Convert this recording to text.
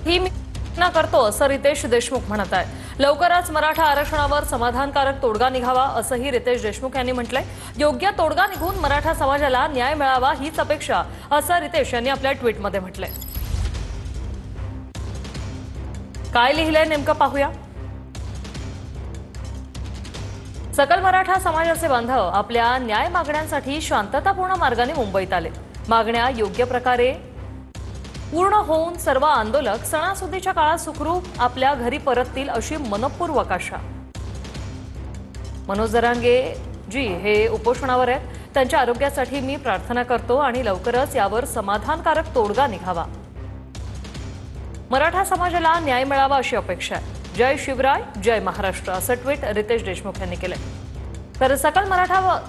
ही मी ना करतो असं रितेश देशमुख म्हणत आहे। लवकरच मराठा आरक्षणावर समाधानकारक तोडगा निघावा असंही रितेश देशमुख यांनी म्हटलंय। योग्य तोडगा निघून मराठा समाजाला न्याय मिळावा हीच अपेक्षा असं रितेश यांनी आपल्या ट्विटमध्ये म्हटलंय। काय लिहिलंय नेमकं पाहूया। सकल मराठा समाजाचे बांधव आपल्या न्याय मागण्यांसाठी शांततापूर्ण मार्गाने मुंबईत आले। मागण्या योग्य प्रकारे पूर्ण होऊन सर्व आंदोलक सणासुदीच्या काळात सुखरूप आपल्या घरी परततील अशी मनपूर्वक आशा। मनोज जरांगे जी हे उपोषणावर आहेत, त्यांच्या आरोग्यासाठी मी प्रार्थना करतो आणि लवकरच यावर समाधानकारक तोडगा निघावा। मराठा समाजाला न्याय मिळावा अशी अपेक्षा आहे। जय शिवराय, जय महाराष्ट्र असं ट्विट रितेश देशमुख यांनी केलंय। तर सकल मराठा